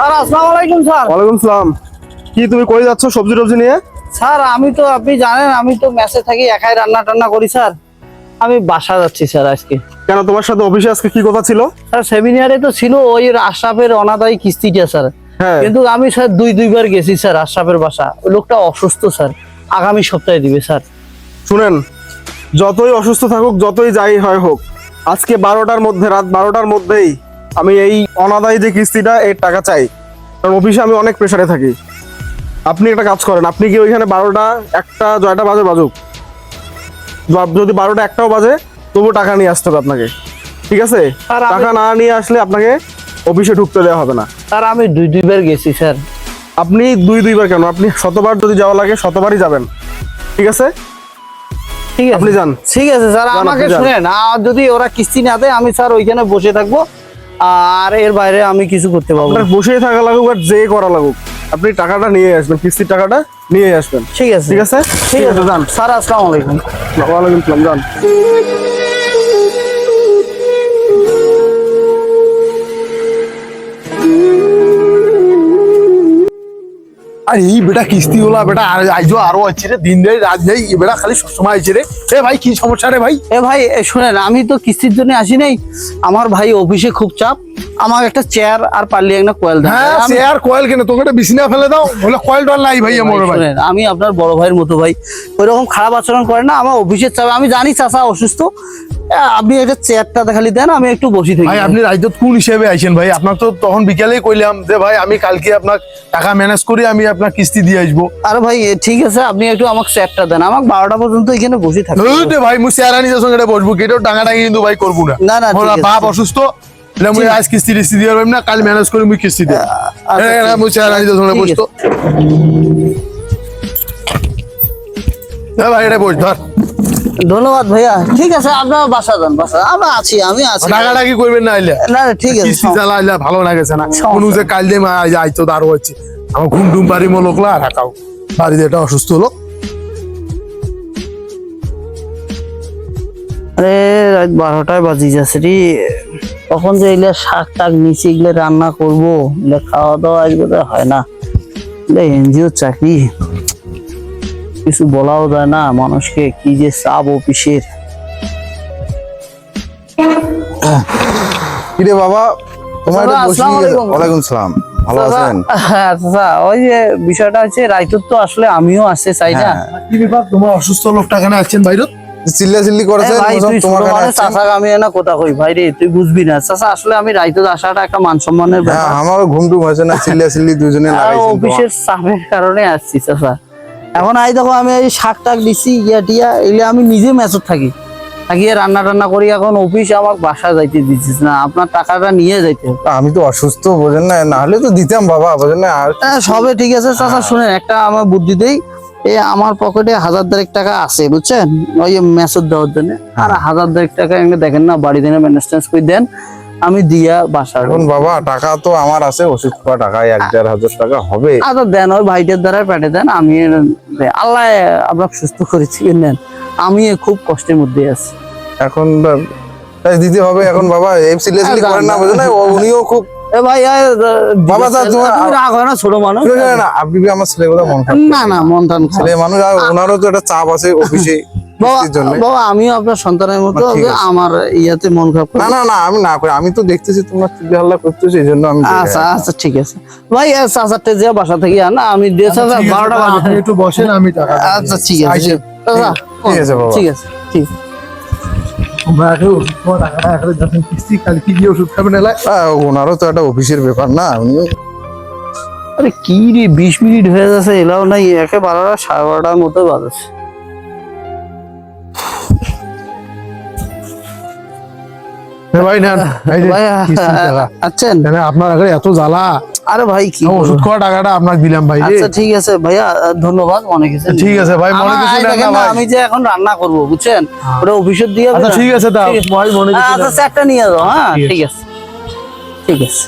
Sir আসসালামু আলাইকুম sir. ওয়ালাইকুম সালাম। কি তুমি কই যাচ্ছ সবজি টবজি নিয়ে? স্যার আমি তো আপনি জানেন আমি তো মেসে থাকি, একাই রান্না টান্না করি স্যার। আমি বাসা যাচ্ছি স্যার আজকে। কেন তোমার সাথে অফিসে আজকে কি কথা ছিল? স্যার সেমিনারে তো ছিল ওই আশরাফের অনাদায়ী কিস্তিটা স্যার। হ্যাঁ কিন্তু আমি স্যার দুইবার গেছি স্যার আশরাফের বাসা। ওই লোকটা অসুস্থ স্যার, আগামী সপ্তাহে দিবে স্যার। শুনেন, যতই অসুস্থ থাকুক যতই যাই হয় হোক, আজকে 12টার মধ্যে, রাত 12টার মধ্যেই আমি এই অনাদায়ী যে কিস্তিটা এর টাকা চাই। কারণ অফিসে আমি অনেক প্রেশারে থাকি। আপনি একটা কাজ করেন, আপনি কি ওইখানে 12টা 1টা জয়টা বাজুক, যদি 12টা 1টাও বাজে তবু টাকা নিয়ে আসতে হবে আপনাকে, ঠিক আছে? আর আমি- টাকা না নিয়ে আসলে আপনাকে অফিসে ঢুকতে দেওয়া হবে না। স্যার আমি দুইবার গেছি স্যার। আপনি দুইবার কেন, আপনি শতবার যদি যাওয়া লাগে শতবারই যাবেন, ঠিক আছে? ঠিক আছে আপনি যান। ঠিক আছে স্যার, যান, আমাকে আপনি যান। শুনেন, আর যদি ওরা কিস্তি না দেয় আমি স্যার ওইখানে বসে থাকবো, আর এর বাইরে আমি কিছু করতে পারবো না। আপনার বসেই থাকা লাগুক আর যে করা লাগুক, আপনি টাকাটা নিয়ে আসবেন, কিস্তির টাকাটা নিয়ে আসবেন। ঠিক আছে ঠিক আছে? ঠিক আছে যান। স্যার, আসসালামু আলাইকুম। ওয়ালাইকুম সালাম, যান। আর এই বেটা কিস্তি হলা বেটা আইজো আরো আছে রে, দিন দেয় রাত দেয়, এই বেটা খালি সবসময় আইছে রে। এ ভাই কি সমস্যা রে ভাই? এ ভাই শুনেন, আমি তো কিস্তির জন্য আসি নাই। আমার ভাই অফিসে খুব চাপ, আমার একটা চেয়ার আর পারলি একটা কয়েল দেন। হ্যাঁ আমি- চেয়ার কয়েল কেন, তোকে একটা বিছনা ফেলে দাও, বলে কয়েল টয়েল নাই ভাই আমার ভাই। শুনেন, আমি আপনার বড় ভাইয়ের মতো ভাই, ওইরকম খারাপ আচরণ করেন না। আমার অফিসের চাপ, আমি জানি চাচা অসুস্থ, আপনি একটা চেয়ারটা খালি দেন, আমি একটু বসি থাকি। ভাই আপনি রাইত কোন হিসেবে আইছেন ভাই? আপনার তো তখন বিকালেই কইলাম যে ভাই আমি কালকে আপনার টাকা ম্যানেজ করি, আমি আপনার কিস্তি দিয়ে আসবো। আরে ভাই ঠিক আছে, আপনি একটু আমাকে চেয়ারটা দেন, আমাকে 12টা পর্যন্ত এখানে বসে থাকি। রে ভাই মুই চেয়ার আনি সঙ্গে বসবো, কেটেও টাকাটাকে কিন্তু ভাই করবো না। না, না, ঠিক মোর আছে। বাপ অসুস্থ, এটা মুই আজ কিস্তি টিস্তি দিয়ে পারবো না, কাল ম্যানেজ করে মুই কিস্তি দিয়ে আচ্ছা, মুই চেয়ার আনি সঙ্গে ঠিক বসতো। ভাই এটা বস ধর, ধন্যবাদ ভাইয়া। ঠিক আছে, আপনার বাসা যান, বাসা আমরা আছি, আমি আছি। টাকাটা কি করবেন না আইলে? না না, ঠিক আছে। কিস্তি চালা আইলে ভালো লাগেছে না, সমস্যা কোন যে কাল দিয়ে আইতো আরো হচ্ছে আমার ঘুম টুম বাড়ি লোকলা ঢাকাও বাড়িতে এটা অসুস্থ লোক। আরে রাত 12টায় বাজি যাচ্ছে রে, তখন যে এগুলো শাক টাক নিচে এগুলো রান্না করবো, এগুলো খাওয়া দাওয়া আজকে তো হয় না। এনজিও চাকরি, কিছু বলাও যায় না মানুষকে, কি যে চাপ অফিসের। কিরে বাবা, তোমার দাদা, আসসালামু আলাইকুম। ওয়ালাইকুম সালাম, ভালো আছেন? আচ্ছা, ওই যে বিষয়টা হচ্ছে রাইতুর তো আসলে আমিও আসতে চাই না। কি ব্যাপার, তোমার অসুস্থ লোকটা কেন আছেন বাইরে? চিল্লা চিল্লি এ করেছেন, ভাই তুই তোমার ছোট কাছে মানুষ, আসছেন। চাচাকে আমি না কথা কই ভাই রে, তুই বুঝবি না চাচা, আসলে আমি রাইতুর আসাটা একটা মান সম্মানের হ্যাঁ ব্যাপার। আমারও ঘুম টুম হয়েছে না, চিল্লা চিল্লি দুজনে আর লাগাইছেন অফিসের চাপের কারণে আসছি চাচা। এখন আই দেখো আমি এই শাক টাক দিছি, ইয়া টিয়া এগুলো আমি নিজে মেসর থাকি, থাকিয়ে রান্না টান্না করি। এখন অফিস আমার বাসা যাইতে দিচ্ছিস না, আপনার টাকাটা নিয়ে যাইতে হবে। আমি তো অসুস্থ, বোঝেন না, না হলে তো দিতাম বাবা, বোঝেন না। আর হ্যাঁ, সবে ঠিক আছে চাচা, শুনেন একটা আমার বুদ্ধি দেই। এই আমার পকেটে 1000 টাকা আছে বুঝছেন, ওই মেসর দেওয়ার জন্য। আর 1000 টাকা এমনি দেখেন না, বাড়ি দিনে মেনটেন্স করে দেন, আমি দিয়া বাসা। এখন বাবা টাকা তো আমার আছে, ওষুধ খাওয়া টাকা 1-1.5 টাকা হবে। আচ্ছা দেন, ওই ভাইটার দ্বারা পেটে দেন, আমি আল্লাহ আপনাকে সুস্থ করেছি, নেন। আমি খুব কষ্টের মধ্যে আছি। এখন তাই দিতে হবে এখন বাবা, এই চিল্লা চিল্লি করেন না, বোঝেন না, উনিও খুব এ ভাই বাবা, তা তোমার- তুমি রাগ হয় না, ছোট মানুষ। না, আপনি কি আমার ছেলে কথা মন খারাপ না না, মন টান খারাপ। ছেলে মানুষ, আর ওনারও তো একটা চাপ আছে অফিসে কিস্তির জন্য। বাবা আমিও আপনার সন্তানের মতো, ঠিক আছে। আমার ইয়াতে মন খারাপ করে। না না না, আমি না করি, আমি তো দেখতেছি তোমরা চিল্লা হাল্লা করতেছো, এই জন্য আমি আচ্ছা আচ্ছা ঠিক আছে ভাই, চাচারটা যে বাসা থেকে আনা, আমি দিয়ে চাচা 12টা বাজে। আপনি একটু বসেন, আমি টাকা আচ্ছা ঠিক আছে আইসেন। চাচা, ঠিক আছে বাবা। ঠিক আছে, ঠিক আছে। তোমরা আগে ওষুধ খাওয়া টাকাটা এখন যখন কিস্তি কালকে গিয়ে ওষুধ খাবেন এলাকায়। ওনারও তো একটা অফিসের ব্যাপার না, উনিও আরে কি রে, 20 মিনিট হয়ে যাচ্ছে, এলাও নাই, একে 12টা 12:30টার মতো বাজছে। ভাই না এই যে ভাই কিস্তির টাকা। আছেন? না, আপনার আগে এত জ্বালা, আরে ভাই কি ওষুধ করবো? খাওয়া টাকাটা আপনাকে দিলাম ভাই রে। আচ্ছা ঠিক আছে ভাইয়া, ধন্যবাদ, মনে কিছু নেই। ঠিক আছে ভাই, মনে আমার কিছু এই নেন দেখেন না না, ভাই। আমি যে এখন রান্না করবো বুঝছেন, ওটা অফিসের দিয়ে আচ্ছা ঠিক আছে, তা ভাই মনে কিছু আচ্ছা নেন না। চারটা নিয়ে যাও। হ্যাঁ ঠিক আছে, ঠিক আছে।